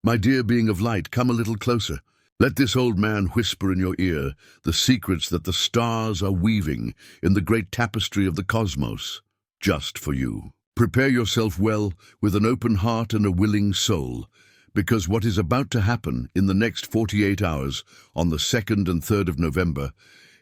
My dear being of light, come a little closer. Let this old man whisper in your ear the secrets that the stars are weaving in the great tapestry of the cosmos, just for you. Prepare yourself well, with an open heart and a willing soul, because what is about to happen in the next 48 hours, on the 2nd and 3rd of November,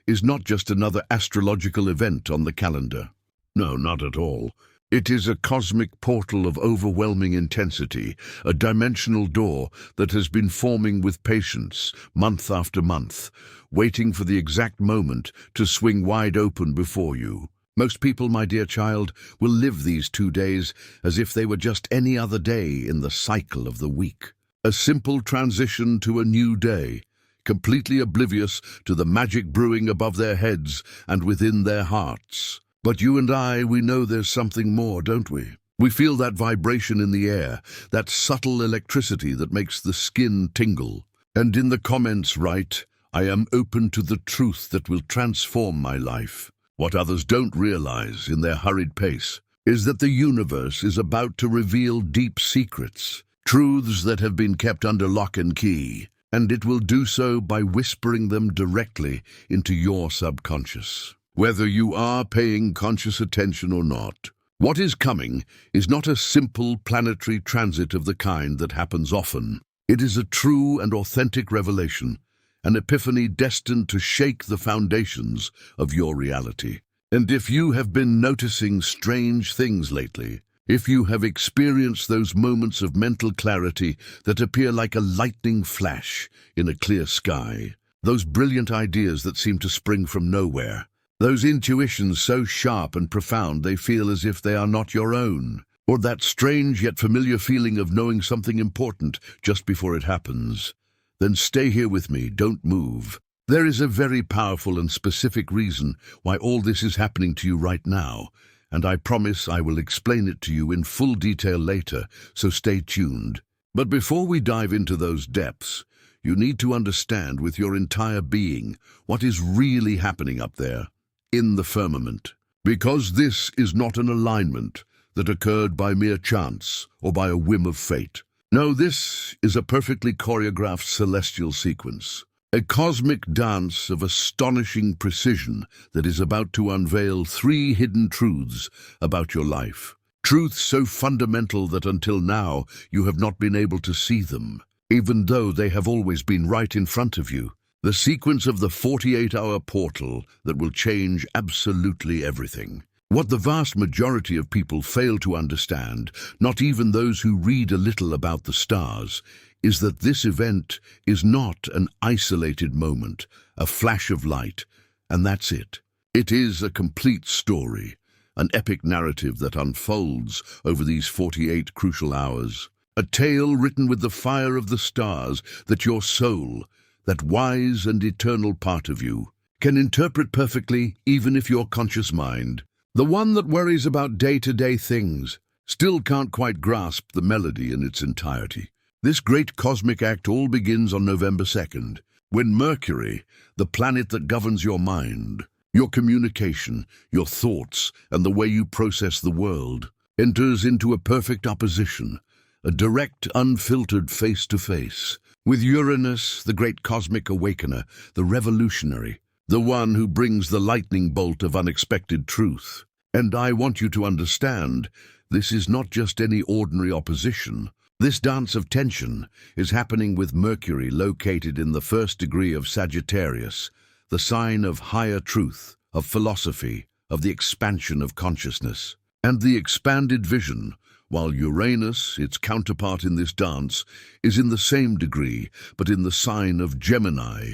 is not just another astrological event on the calendar. No, not at all. It is a cosmic portal of overwhelming intensity, a dimensional door that has been forming with patience, month after month, waiting for the exact moment to swing wide open before you. Most people, my dear child, will live these 2 days as if they were just any other day in the cycle of the week. A simple transition to a new day, completely oblivious to the magic brewing above their heads and within their hearts. But you and I, we know there's something more, don't we? We feel that vibration in the air, that subtle electricity that makes the skin tingle. And in the comments write, "I am open to the truth that will transform my life." What others don't realize in their hurried pace is that the universe is about to reveal deep secrets, truths that have been kept under lock and key, and it will do so by whispering them directly into your subconscious. Whether you are paying conscious attention or not, what is coming is not a simple planetary transit of the kind that happens often. It is a true and authentic revelation, an epiphany destined to shake the foundations of your reality. And if you have been noticing strange things lately, if you have experienced those moments of mental clarity that appear like a lightning flash in a clear sky, those brilliant ideas that seem to spring from nowhere, those intuitions so sharp and profound they feel as if they are not your own, or that strange yet familiar feeling of knowing something important just before it happens, then stay here with me, don't move. There is a very powerful and specific reason why all this is happening to you right now, and I promise I will explain it to you in full detail later, so stay tuned. But before we dive into those depths, you need to understand with your entire being what is really happening up there, in the firmament. Because this is not an alignment that occurred by mere chance or by a whim of fate. No, this is a perfectly choreographed celestial sequence, a cosmic dance of astonishing precision that is about to unveil 3 hidden truths about your life. Truths so fundamental that until now you have not been able to see them, even though they have always been right in front of you. The sequence of the 48-hour portal that will change absolutely everything. What the vast majority of people fail to understand, not even those who read a little about the stars, is that this event is not an isolated moment, a flash of light, and that's it. It is a complete story, an epic narrative that unfolds over these 48 crucial hours. A tale written with the fire of the stars that your soul, that wise and eternal part of you, can interpret perfectly even if your conscious mind, the one that worries about day-to-day things, still can't quite grasp the melody in its entirety. This great cosmic act all begins on November 2nd, when Mercury, the planet that governs your mind, your communication, your thoughts, and the way you process the world, enters into a perfect opposition, a direct, unfiltered face-to-face, with Uranus, the great cosmic awakener, the revolutionary, the one who brings the lightning bolt of unexpected truth. And I want you to understand, this is not just any ordinary opposition. This dance of tension is happening with Mercury located in the 1st degree of Sagittarius, the sign of higher truth, of philosophy, of the expansion of consciousness, and the expanded vision, while Uranus, its counterpart in this dance, is in the same degree, but in the sign of Gemini,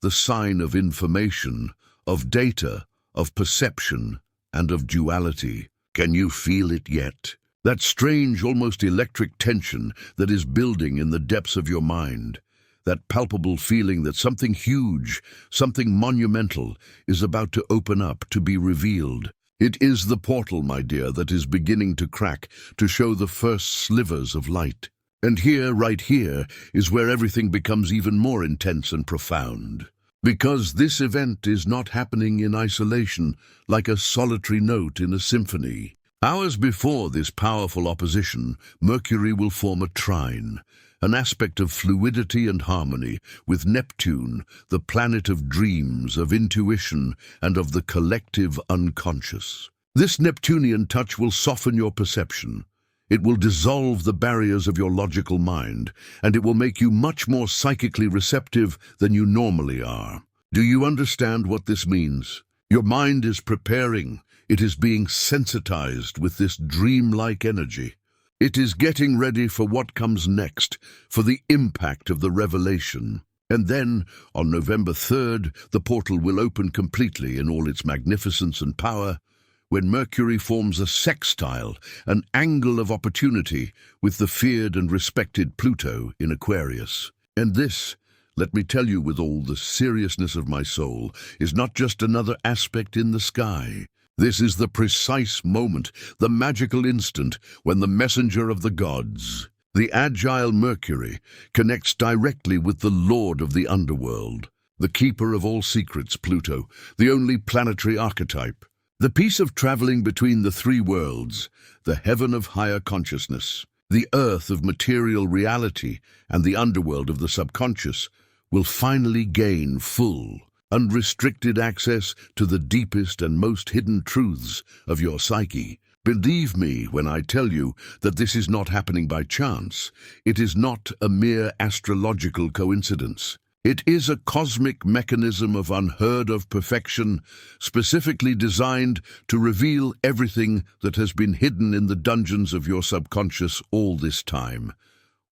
the sign of information, of data, of perception, and of duality. Can you feel it yet? That strange, almost electric tension that is building in the depths of your mind. That palpable feeling that something huge, something monumental, is about to open up, to be revealed. It is the portal, my dear, that is beginning to crack, to show the first slivers of light. And here, right here, is where everything becomes even more intense and profound. Because this event is not happening in isolation, like a solitary note in a symphony. Hours before this powerful opposition, Mercury will form a trine an aspect of fluidity and harmony with Neptune, the planet of dreams, of intuition, and of the collective unconscious. This Neptunian touch will soften your perception. It will dissolve the barriers of your logical mind, and it will make you much more psychically receptive than you normally are. Do you understand what this means? Your mind is preparing. It is being sensitized with this dreamlike energy. It is getting ready for what comes next, for the impact of the revelation. And then, on November 3rd, the portal will open completely in all its magnificence and power, when Mercury forms a sextile, an angle of opportunity, with the feared and respected Pluto in Aquarius. And this, let me tell you with all the seriousness of my soul, is not just another aspect in the sky. This is the precise moment, the magical instant, when the messenger of the gods, the agile Mercury, connects directly with the lord of the underworld, the keeper of all secrets, Pluto, the only planetary archetype. The piece of traveling between the three worlds, the heaven of higher consciousness, the earth of material reality, and the underworld of the subconscious, will finally gain full, unrestricted access to the deepest and most hidden truths of your psyche. Believe me when I tell you that this is not happening by chance. It is not a mere astrological coincidence. It is a cosmic mechanism of unheard-of perfection, specifically designed to reveal everything that has been hidden in the dungeons of your subconscious all this time,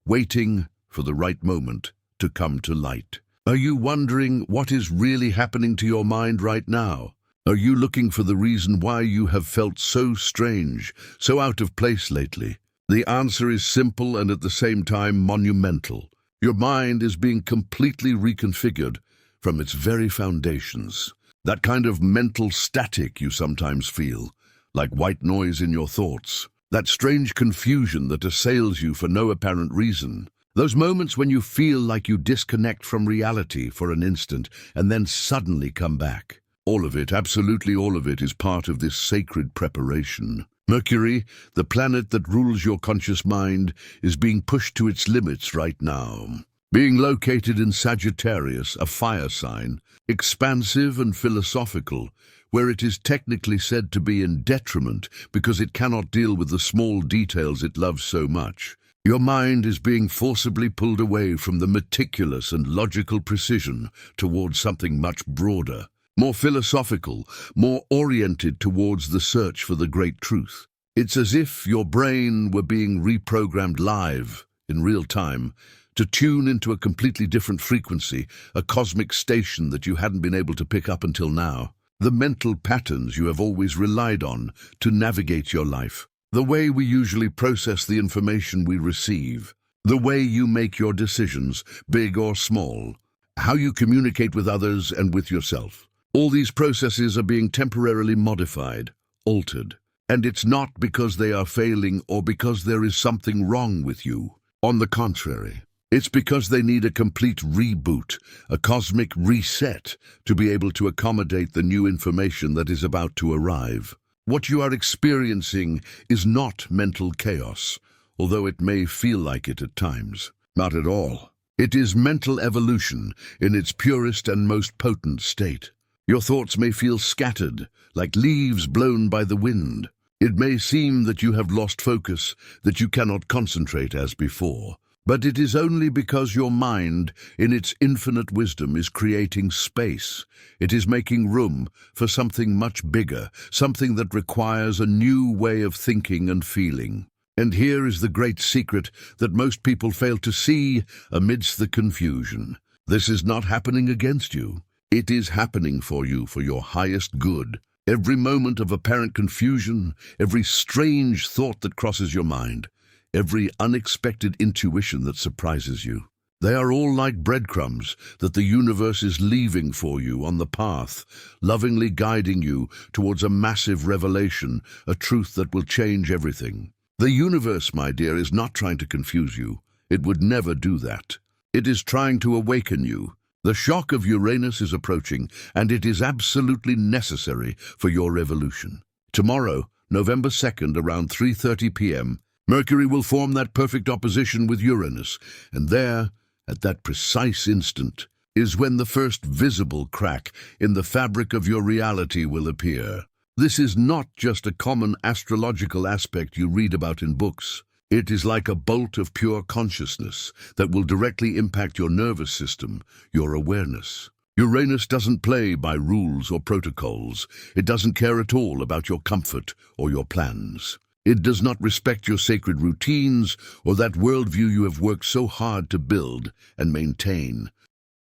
waiting for the right moment to come to light. Are you wondering what is really happening to your mind right now? Are you looking for the reason why you have felt so strange, so out of place lately? The answer is simple and at the same time monumental. Your mind is being completely reconfigured from its very foundations. That kind of mental static you sometimes feel, like white noise in your thoughts. That strange confusion that assails you for no apparent reason. Those moments when you feel like you disconnect from reality for an instant and then suddenly come back. All of it, absolutely all of it, is part of this sacred preparation. Mercury, the planet that rules your conscious mind, is being pushed to its limits right now. Being located in Sagittarius, a fire sign, expansive and philosophical, where it is technically said to be in detriment because it cannot deal with the small details it loves so much. Your mind is being forcibly pulled away from the meticulous and logical precision towards something much broader, more philosophical, more oriented towards the search for the great truth. It's as if your brain were being reprogrammed live, in real time, to tune into a completely different frequency, a cosmic station that you hadn't been able to pick up until now. The mental patterns you have always relied on to navigate your life. The way we usually process the information we receive. The way you make your decisions, big or small. How you communicate with others and with yourself. All these processes are being temporarily modified, altered. And it's not because they are failing or because there is something wrong with you. On the contrary, it's because they need a complete reboot, a cosmic reset, to be able to accommodate the new information that is about to arrive. What you are experiencing is not mental chaos, although it may feel like it at times. Not at all. It is mental evolution in its purest and most potent state. Your thoughts may feel scattered, like leaves blown by the wind. It may seem that you have lost focus, that you cannot concentrate as before. But it is only because your mind, in its infinite wisdom, is creating space. It is making room for something much bigger, something that requires a new way of thinking and feeling. And here is the great secret that most people fail to see amidst the confusion. This is not happening against you. It is happening for you, for your highest good. Every moment of apparent confusion, every strange thought that crosses your mind, every unexpected intuition that surprises you, they are all like breadcrumbs that the universe is leaving for you on the path, lovingly guiding you towards a massive revelation, a truth that will change everything. The universe, my dear, is not trying to confuse you. It would never do that. It is trying to awaken you. The shock of Uranus is approaching, and it is absolutely necessary for your evolution. Tomorrow, November 2nd, around 3:30 p.m., Mercury will form that perfect opposition with Uranus, and there, at that precise instant, is when the first visible crack in the fabric of your reality will appear. This is not just a common astrological aspect you read about in books. It is like a bolt of pure consciousness that will directly impact your nervous system, your awareness. Uranus doesn't play by rules or protocols. It doesn't care at all about your comfort or your plans. It does not respect your sacred routines or that worldview you have worked so hard to build and maintain.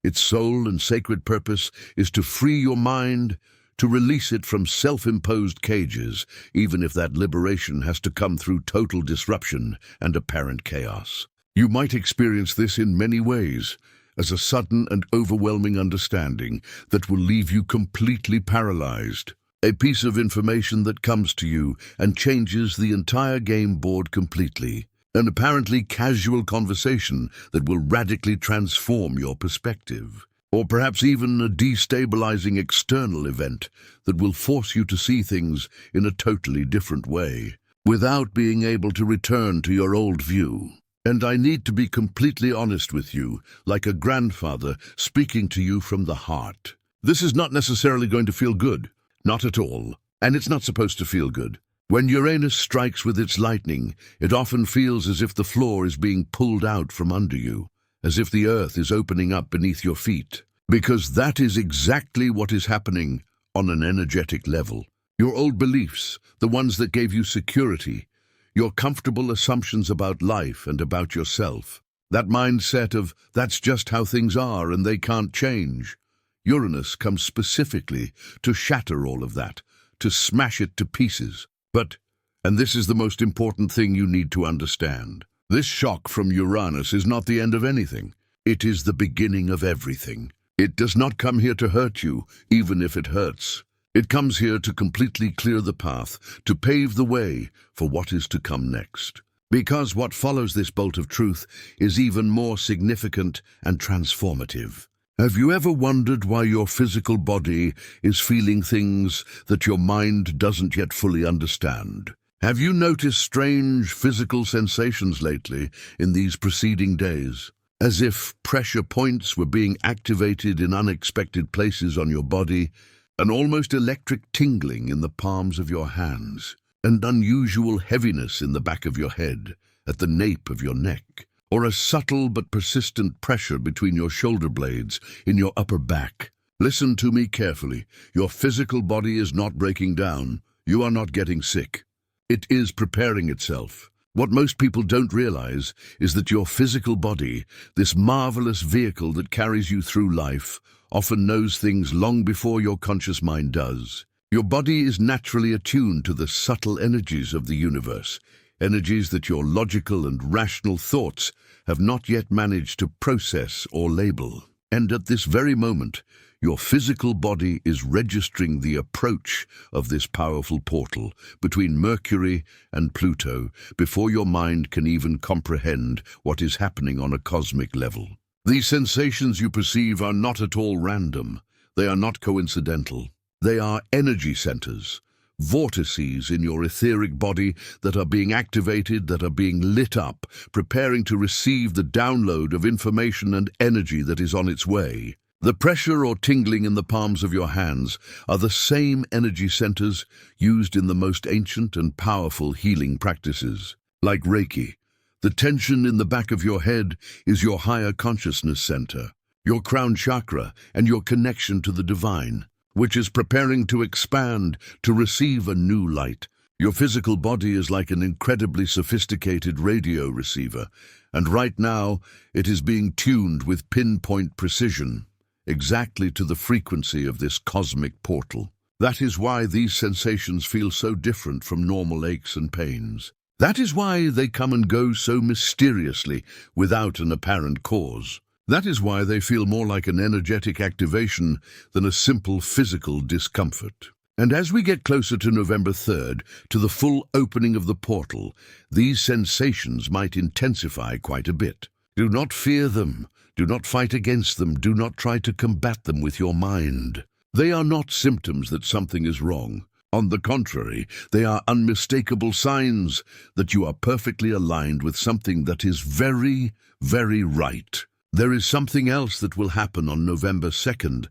Its sole and sacred purpose is to free your mind, to release it from self-imposed cages, even if that liberation has to come through total disruption and apparent chaos. You might experience this in many ways, as a sudden and overwhelming understanding that will leave you completely paralyzed. A piece of information that comes to you and changes the entire game board completely. An apparently casual conversation that will radically transform your perspective. Or perhaps even a destabilizing external event that will force you to see things in a totally different way, without being able to return to your old view. And I need to be completely honest with you, like a grandfather speaking to you from the heart. This is not necessarily going to feel good. Not at all. And it's not supposed to feel good. When Uranus strikes with its lightning, it often feels as if the floor is being pulled out from under you, as if the earth is opening up beneath your feet. Because that is exactly what is happening on an energetic level. Your old beliefs, the ones that gave you security, your comfortable assumptions about life and about yourself, that mindset of that's just how things are and they can't change. Uranus comes specifically to shatter all of that, to smash it to pieces. But, and this is the most important thing you need to understand, this shock from Uranus is not the end of anything. It is the beginning of everything. It does not come here to hurt you, even if it hurts. It comes here to completely clear the path, to pave the way for what is to come next. Because what follows this bolt of truth is even more significant and transformative. Have you ever wondered why your physical body is feeling things that your mind doesn't yet fully understand? Have you noticed strange physical sensations lately in these preceding days? As if pressure points were being activated in unexpected places on your body, an almost electric tingling in the palms of your hands, an unusual heaviness in the back of your head, at the nape of your neck, or a subtle but persistent pressure between your shoulder blades in your upper back. Listen to me carefully. Your physical body is not breaking down. You are not getting sick. It is preparing itself. What most people don't realize is that your physical body, this marvelous vehicle that carries you through life, often knows things long before your conscious mind does. Your body is naturally attuned to the subtle energies of the universe, energies that your logical and rational thoughts have not yet managed to process or label. And at this very moment, your physical body is registering the approach of this powerful portal between Mercury and Pluto before your mind can even comprehend what is happening on a cosmic level. These sensations you perceive are not at all random. They are not coincidental. They are energy centers, vortices in your etheric body that are being activated, that are being lit up, preparing to receive the download of information and energy that is on its way. The pressure or tingling in the palms of your hands are the same energy centers used in the most ancient and powerful healing practices. Like Reiki, the tension in the back of your head is your higher consciousness center, your crown chakra, and your connection to the divine, which is preparing to expand, to receive a new light. Your physical body is like an incredibly sophisticated radio receiver, and right now it is being tuned with pinpoint precision, exactly to the frequency of this cosmic portal. That is why these sensations feel so different from normal aches and pains. That is why they come and go so mysteriously, without an apparent cause. That is why they feel more like an energetic activation than a simple physical discomfort. And as we get closer to November 3rd, to the full opening of the portal, these sensations might intensify quite a bit. Do not fear them. Do not fight against them. Do not try to combat them with your mind. They are not symptoms that something is wrong. On the contrary, they are unmistakable signs that you are perfectly aligned with something that is very, very right. There is something else that will happen on November 2nd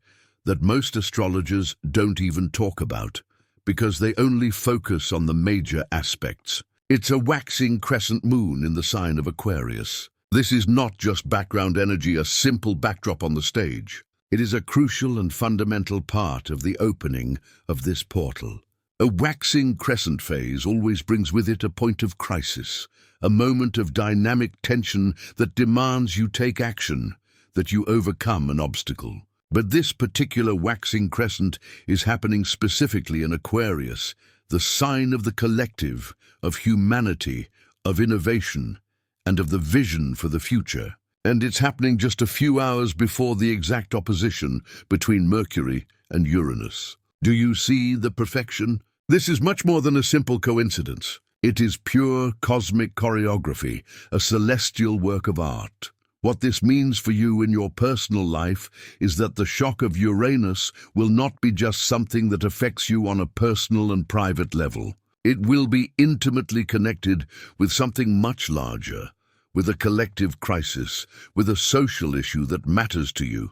that most astrologers don't even talk about, because they only focus on the major aspects. It's a waxing crescent moon in the sign of Aquarius. This is not just background energy, a simple backdrop on the stage. It is a crucial and fundamental part of the opening of this portal. A waxing crescent phase always brings with it a point of crisis, a moment of dynamic tension that demands you take action, that you overcome an obstacle. But this particular waxing crescent is happening specifically in Aquarius, the sign of the collective, of humanity, of innovation, and of the vision for the future. And it's happening just a few hours before the exact opposition between Mercury and Uranus. Do you see the perfection? This is much more than a simple coincidence. It is pure cosmic choreography, a celestial work of art. What this means for you in your personal life is that the shock of Uranus will not be just something that affects you on a personal and private level. It will be intimately connected with something much larger, with a collective crisis, with a social issue that matters to you,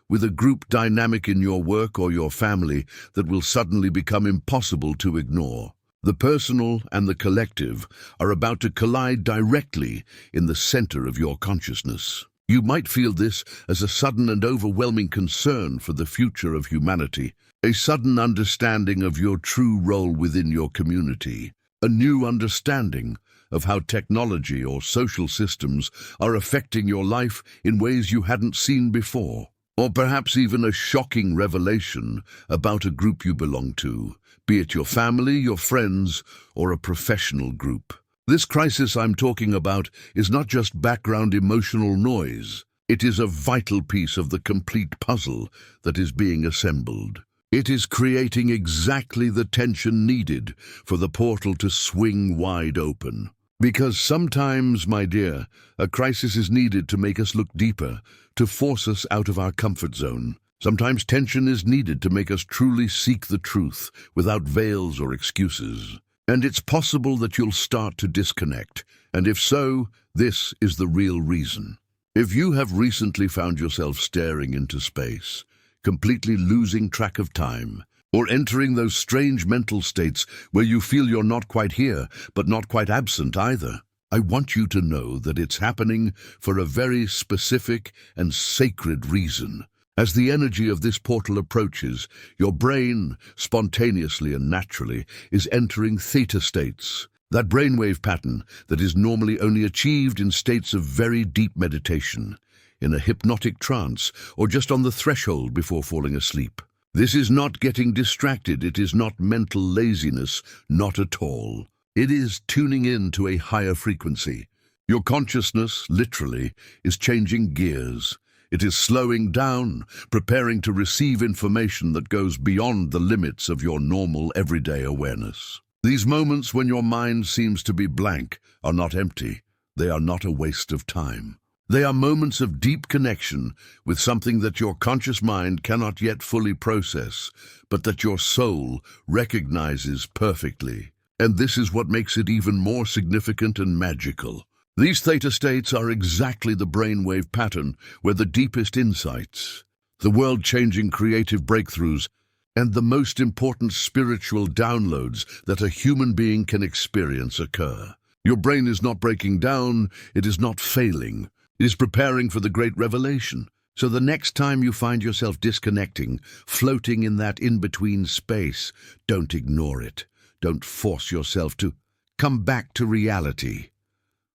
with a group dynamic in your work or your family that will suddenly become impossible to ignore. The personal and the collective are about to collide directly in the center of your consciousness. You might feel this as a sudden and overwhelming concern for the future of humanity, a sudden understanding of your true role within your community, a new understanding of how technology or social systems are affecting your life in ways you hadn't seen before. Or perhaps even a shocking revelation about a group you belong to, be it your family, your friends, or a professional group. This crisis I'm talking about is not just background emotional noise. It is a vital piece of the complete puzzle that is being assembled. It is creating exactly the tension needed for the portal to swing wide open. Because sometimes, my dear, a crisis is needed to make us look deeper, to force us out of our comfort zone. Sometimes tension is needed to make us truly seek the truth without veils or excuses. And it's possible that you'll start to disconnect, and if so, this is the real reason. If you have recently found yourself staring into space, completely losing track of time, or entering those strange mental states where you feel you're not quite here, but not quite absent either, I want you to know that it's happening for a very specific and sacred reason. As the energy of this portal approaches, your brain, spontaneously and naturally, is entering theta states, that brainwave pattern that is normally only achieved in states of very deep meditation, in a hypnotic trance, or just on the threshold before falling asleep. This is not getting distracted, it is not mental laziness, not at all. It is tuning in to a higher frequency. Your consciousness, literally, is changing gears. It is slowing down, preparing to receive information that goes beyond the limits of your normal everyday awareness. These moments when your mind seems to be blank are not empty. They are not a waste of time. They are moments of deep connection with something that your conscious mind cannot yet fully process, but that your soul recognizes perfectly. And this is what makes it even more significant and magical. These theta states are exactly the brainwave pattern where the deepest insights, the world-changing creative breakthroughs, and the most important spiritual downloads that a human being can experience occur. Your brain is not breaking down, it is not failing. It is preparing for the great revelation. So the next time you find yourself disconnecting, floating in that in-between space, don't ignore it. Don't force yourself to come back to reality.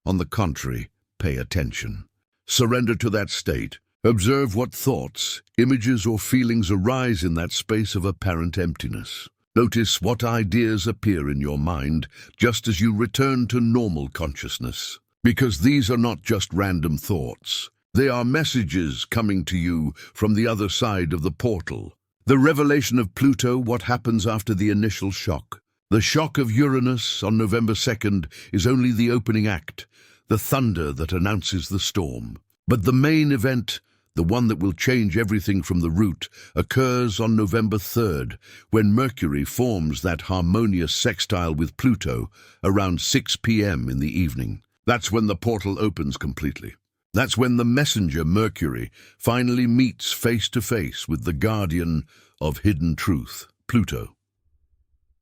On the contrary, pay attention. Surrender to that state. Observe what thoughts, images, or feelings arise in that space of apparent emptiness. Notice what ideas appear in your mind just as you return to normal consciousness. Because these are not just random thoughts. They are messages coming to you from the other side of the portal. The revelation of Pluto, what happens after the initial shock. The shock of Uranus on November 2nd is only the opening act, the thunder that announces the storm. But the main event, the one that will change everything from the root, occurs on November 3rd, when Mercury forms that harmonious sextile with Pluto around 6 p.m. in the evening. That's when the portal opens completely. That's when the messenger Mercury finally meets face to face with the guardian of hidden truth, Pluto.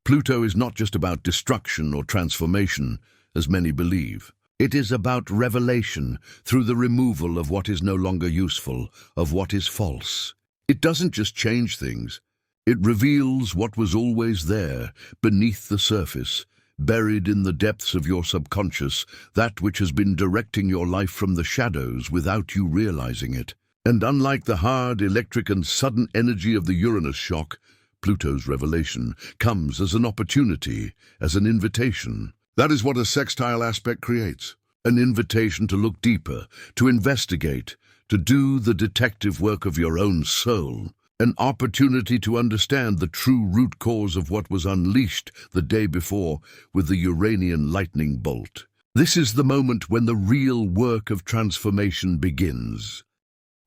Pluto is not just about destruction or transformation, as many believe. It is about revelation through the removal of what is no longer useful, of what is false. It doesn't just change things. It reveals what was always there, beneath the surface, buried in the depths of your subconscious, that which has been directing your life from the shadows without you realizing it. And unlike the hard, electric and sudden energy of the Uranus shock, Pluto's revelation comes as an opportunity, as an invitation. That is what a sextile aspect creates. An invitation to look deeper, to investigate, to do the detective work of your own soul. An opportunity to understand the true root cause of what was unleashed the day before with the Uranian lightning bolt. This is the moment when the real work of transformation begins.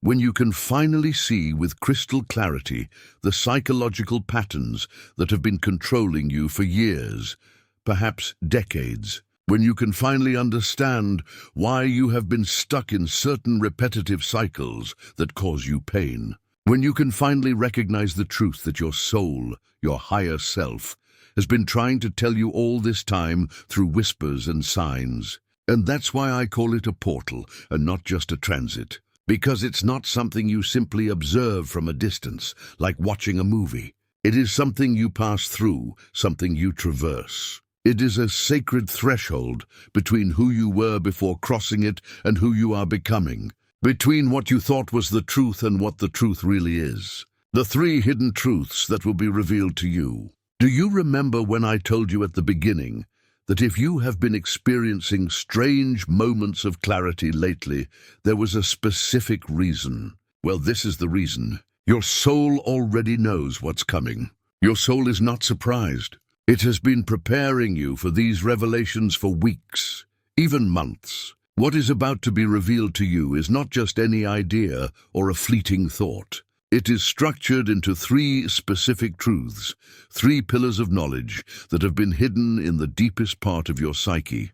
When you can finally see with crystal clarity the psychological patterns that have been controlling you for years, perhaps decades. When you can finally understand why you have been stuck in certain repetitive cycles that cause you pain. When you can finally recognize the truth that your soul, your higher self, has been trying to tell you all this time through whispers and signs. And that's why I call it a portal and not just a transit. Because it's not something you simply observe from a distance, like watching a movie. It is something you pass through, something you traverse. It is a sacred threshold between who you were before crossing it and who you are becoming. Between what you thought was the truth and what the truth really is. The 3 hidden truths that will be revealed to you. Do you remember when I told you at the beginning that if you have been experiencing strange moments of clarity lately, there was a specific reason? Well, this is the reason. Your soul already knows what's coming. Your soul is not surprised. It has been preparing you for these revelations for weeks, even months. What is about to be revealed to you is not just any idea or a fleeting thought. It is structured into 3 specific truths, 3 pillars of knowledge that have been hidden in the deepest part of your psyche,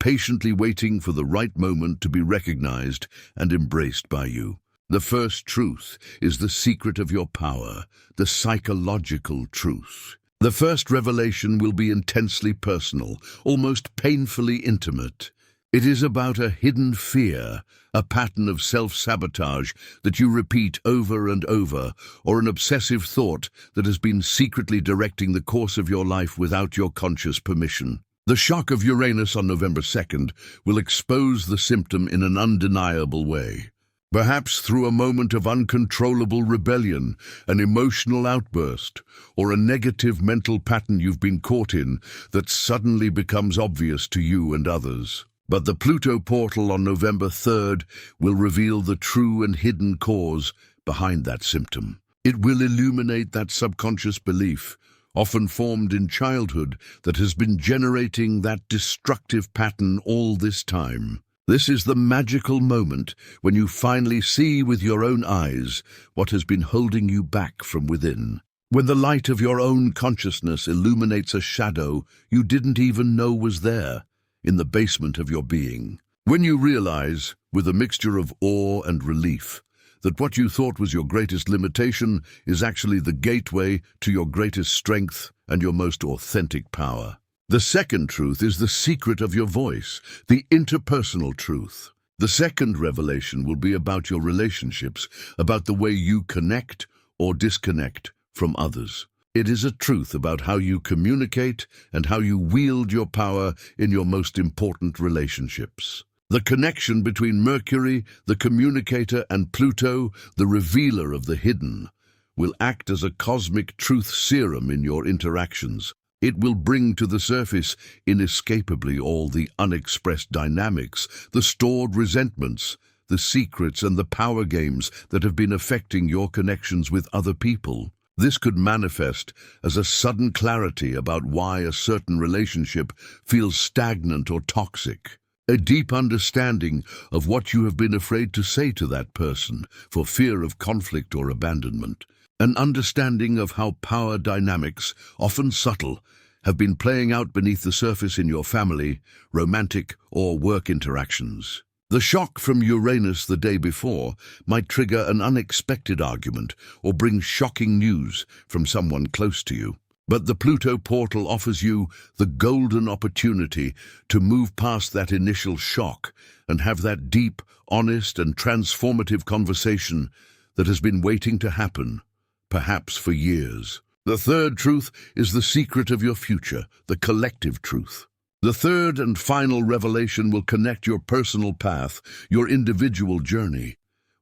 patiently waiting for the right moment to be recognized and embraced by you. The first truth is the secret of your power, the psychological truth. The first revelation will be intensely personal, almost painfully intimate. It is about a hidden fear, a pattern of self-sabotage that you repeat over and over, or an obsessive thought that has been secretly directing the course of your life without your conscious permission. The shock of Uranus on November 2nd will expose the symptom in an undeniable way. Perhaps through a moment of uncontrollable rebellion, an emotional outburst, or a negative mental pattern you've been caught in that suddenly becomes obvious to you and others. But the Pluto portal on November 3rd will reveal the true and hidden cause behind that symptom. It will illuminate that subconscious belief, often formed in childhood, that has been generating that destructive pattern all this time. This is the magical moment when you finally see with your own eyes what has been holding you back from within. When the light of your own consciousness illuminates a shadow you didn't even know was there, in the basement of your being. When you realize, with a mixture of awe and relief, that what you thought was your greatest limitation is actually the gateway to your greatest strength and your most authentic power. The second truth is the secret of your voice, the interpersonal truth. The second revelation will be about your relationships, about the way you connect or disconnect from others. It is a truth about how you communicate and how you wield your power in your most important relationships. The connection between Mercury, the communicator, and Pluto, the revealer of the hidden, will act as a cosmic truth serum in your interactions. It will bring to the surface inescapably all the unexpressed dynamics, the stored resentments, the secrets and the power games that have been affecting your connections with other people. This could manifest as a sudden clarity about why a certain relationship feels stagnant or toxic. a deep understanding of what you have been afraid to say to that person for fear of conflict or abandonment, an understanding of how power dynamics, often subtle, have been playing out beneath the surface in your family, romantic, or work interactions. The shock from Uranus the day before might trigger an unexpected argument or bring shocking news from someone close to you. But the Pluto portal offers you the golden opportunity to move past that initial shock and have that deep, honest, and transformative conversation that has been waiting to happen, perhaps for years. The third truth is the secret of your future, the collective truth. The third and final revelation will connect your personal path, your individual journey,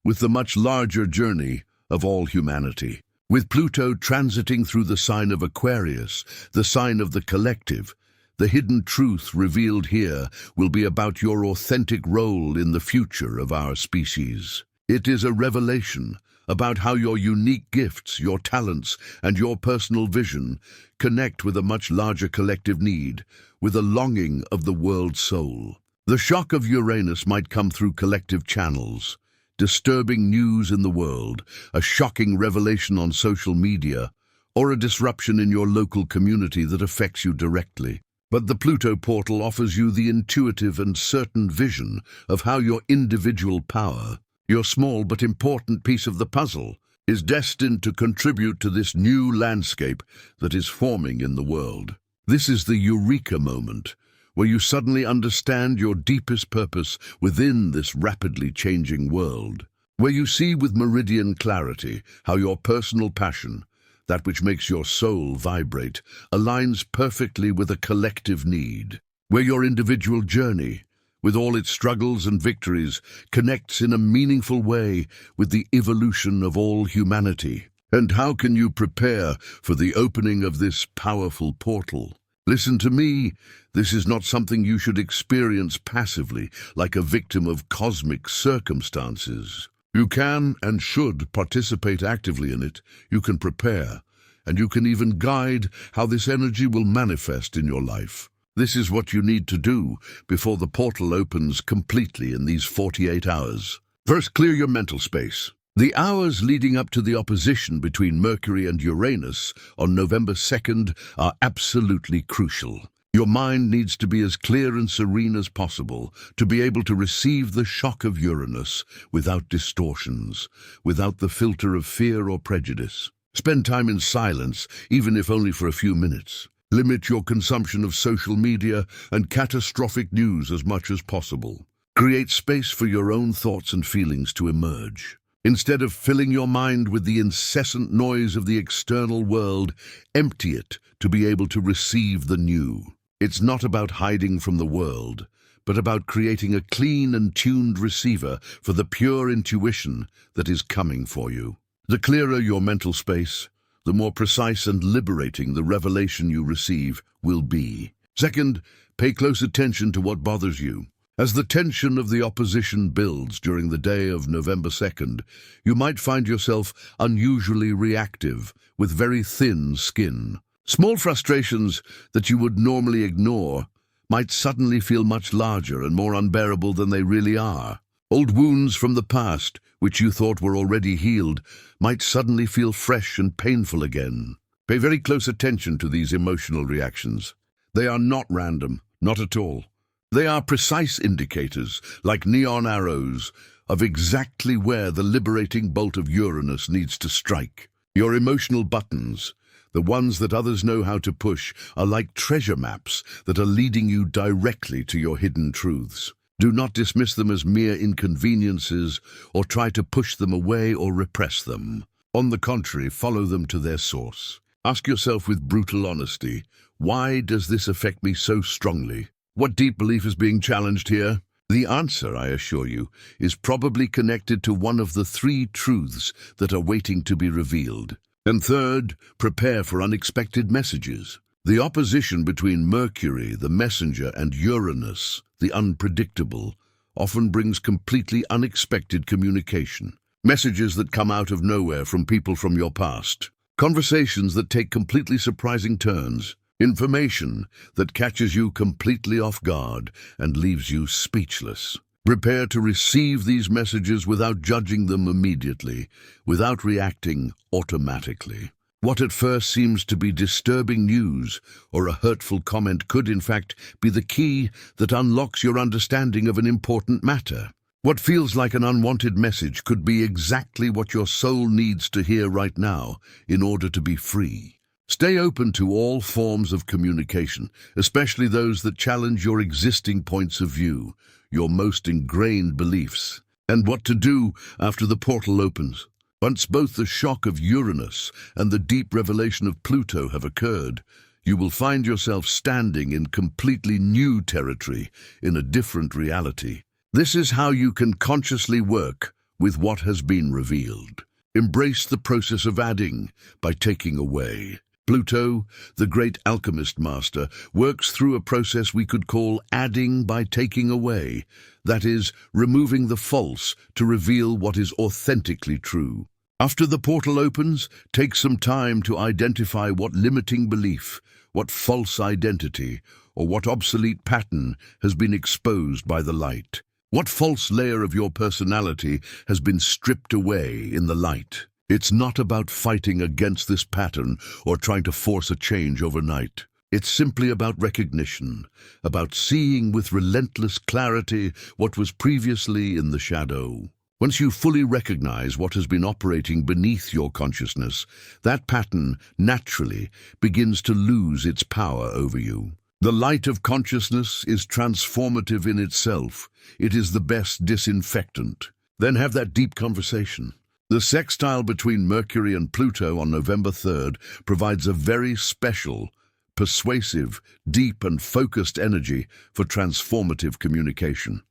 with the much larger journey of all humanity. With Pluto transiting through the sign of Aquarius, the sign of the collective, the hidden truth revealed here will be about your authentic role in the future of our species. It is a revelation about how your unique gifts, your talents, and your personal vision connect with a much larger collective need, with a longing of the world's soul. The shock of Uranus might come through collective channels, disturbing news in the world, a shocking revelation on social media, or a disruption in your local community that affects you directly. But the Pluto portal offers you the intuitive and certain vision of how your individual power, your small but important piece of the puzzle, is destined to contribute to this new landscape that is forming in the world. This is the eureka moment, where you suddenly understand your deepest purpose within this rapidly changing world, where you see with meridian clarity how your personal passion, that which makes your soul vibrate, aligns perfectly with a collective need, where your individual journey, with all its struggles and victories, connects in a meaningful way with the evolution of all humanity. And how can you prepare for the opening of this powerful portal? Listen to me, this is not something you should experience passively, like a victim of cosmic circumstances. You can and should participate actively in it. You can prepare, and you can even guide how this energy will manifest in your life. This is what you need to do before the portal opens completely in these 48 hours. First, clear your mental space. The hours leading up to the opposition between Mercury and Uranus on November 2nd are absolutely crucial. Your mind needs to be as clear and serene as possible to be able to receive the shock of Uranus without distortions, without the filter of fear or prejudice. Spend time in silence, even if only for a few minutes. Limit your consumption of social media and catastrophic news as much as possible. Create space for your own thoughts and feelings to emerge. Instead of filling your mind with the incessant noise of the external world, empty it to be able to receive the new. It's not about hiding from the world, but about creating a clean and tuned receiver for the pure intuition that is coming for you. The clearer your mental space, the more precise and liberating the revelation you receive will be. Second, pay close attention to what bothers you. As the tension of the opposition builds during the day of November 2nd, you might find yourself unusually reactive, with very thin skin. Small frustrations that you would normally ignore might suddenly feel much larger and more unbearable than they really are. Old wounds from the past, which you thought were already healed, might suddenly feel fresh and painful again. Pay very close attention to these emotional reactions. They are not random, not at all. They are precise indicators, like neon arrows, of exactly where the liberating bolt of Uranus needs to strike. Your emotional buttons, the ones that others know how to push, are like treasure maps that are leading you directly to your hidden truths. Do not dismiss them as mere inconveniences or try to push them away or repress them. On the contrary, follow them to their source. Ask yourself with brutal honesty, why does this affect me so strongly? What deep belief is being challenged here? The answer, I assure you, is probably connected to one of the three truths that are waiting to be revealed. And third, prepare for unexpected messages. The opposition between Mercury, the messenger, and Uranus, the unpredictable, often brings completely unexpected communication. Messages that come out of nowhere from people from your past. Conversations that take completely surprising turns. Information that catches you completely off guard and leaves you speechless. Prepare to receive these messages without judging them immediately, without reacting automatically. What at first seems to be disturbing news or a hurtful comment could in fact be the key that unlocks your understanding of an important matter. What feels like an unwanted message could be exactly what your soul needs to hear right now in order to be free. Stay open to all forms of communication, especially those that challenge your existing points of view, your most ingrained beliefs. And what to do after the portal opens. Once both the shock of Uranus and the deep revelation of Pluto have occurred, you will find yourself standing in completely new territory, in a different reality. This is how you can consciously work with what has been revealed. Embrace the process of adding by taking away. Pluto, the great alchemist master, works through a process we could call adding by taking away, that is, removing the false to reveal what is authentically true. After the portal opens, take some time to identify what limiting belief, what false identity, or what obsolete pattern has been exposed by the light. What false layer of your personality has been stripped away in the light? It's not about fighting against this pattern or trying to force a change overnight. It's simply about recognition, about seeing with relentless clarity what was previously in the shadow. Once you fully recognize what has been operating beneath your consciousness, that pattern naturally begins to lose its power over you. The light of consciousness is transformative in itself. It is the best disinfectant. Then have that deep conversation. The sextile between Mercury and Pluto on November 3rd provides a very special, persuasive, deep and focused energy for transformative communication.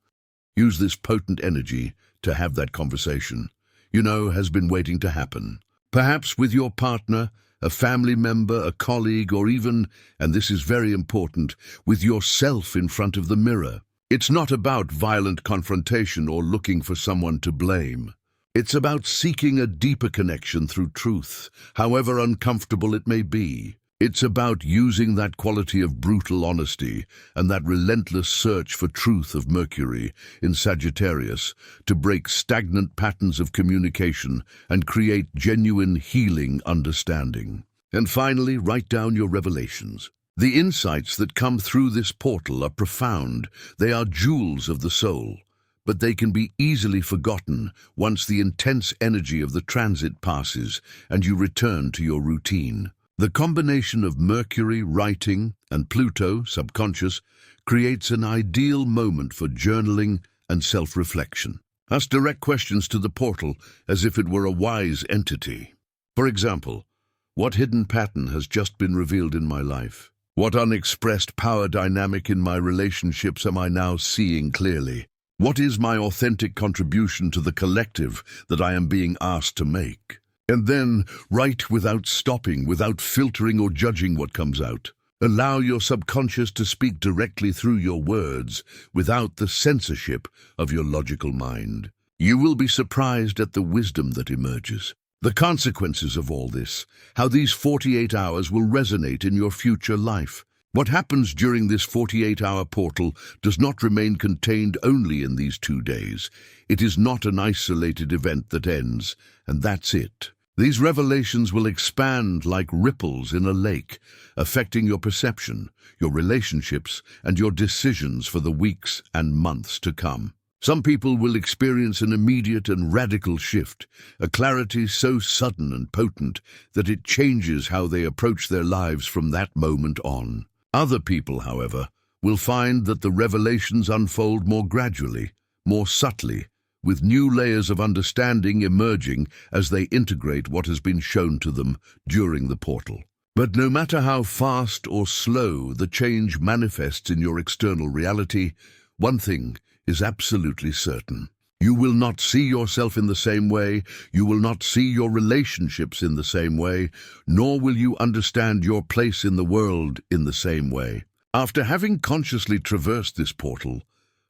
Use this potent energy to have that conversation has been waiting to happen. Perhaps with your partner, a family member, a colleague, or even, and this is very important, with yourself in front of the mirror. It's not about violent confrontation or looking for someone to blame. It's about seeking a deeper connection through truth, however uncomfortable it may be. It's about using that quality of brutal honesty and that relentless search for truth of Mercury in Sagittarius to break stagnant patterns of communication and create genuine healing understanding. And finally, write down your revelations. The insights that come through this portal are profound. They are jewels of the soul. But they can be easily forgotten once the intense energy of the transit passes and you return to your routine. The combination of Mercury, writing, and Pluto, subconscious, creates an ideal moment for journaling and self-reflection. Ask direct questions to the portal as if it were a wise entity. For example, what hidden pattern has just been revealed in my life? What unexpressed power dynamic in my relationships am I now seeing clearly? What is my authentic contribution to the collective that I am being asked to make? And then write without stopping, without filtering or judging what comes out. Allow your subconscious to speak directly through your words without the censorship of your logical mind. You will be surprised at the wisdom that emerges. The consequences of all this, how these 48 hours will resonate in your future life. What happens during this 48-hour portal does not remain contained only in these 2 days. It is not an isolated event that ends, and that's it. These revelations will expand like ripples in a lake, affecting your perception, your relationships, and your decisions for the weeks and months to come. Some people will experience an immediate and radical shift, a clarity so sudden and potent that it changes how they approach their lives from that moment on. Other people, however, will find that the revelations unfold more gradually, more subtly, with new layers of understanding emerging as they integrate what has been shown to them during the portal. But no matter how fast or slow the change manifests in your external reality, one thing is absolutely certain. You will not see yourself in the same way, you will not see your relationships in the same way, nor will you understand your place in the world in the same way. After having consciously traversed this portal,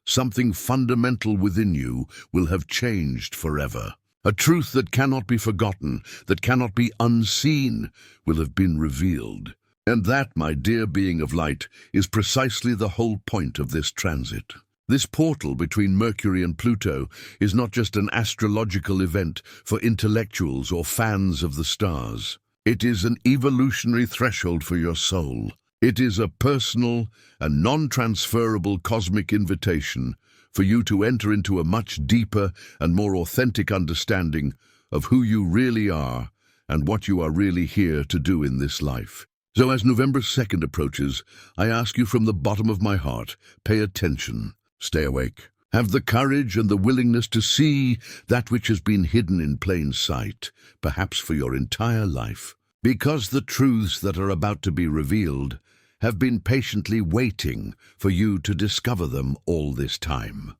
something fundamental within you will have changed forever. A truth that cannot be forgotten, that cannot be unseen, will have been revealed. And that, my dear being of light, is precisely the whole point of this transit. This portal between Mercury and Pluto is not just an astrological event for intellectuals or fans of the stars. It is an evolutionary threshold for your soul. It is a personal and non-transferable cosmic invitation for you to enter into a much deeper and more authentic understanding of who you really are and what you are really here to do in this life. So as November 2nd approaches, I ask you from the bottom of my heart, pay attention, stay awake. Have the courage and the willingness to see that which has been hidden in plain sight, perhaps for your entire life. Because the truths that are about to be revealed have been patiently waiting for you to discover them all this time.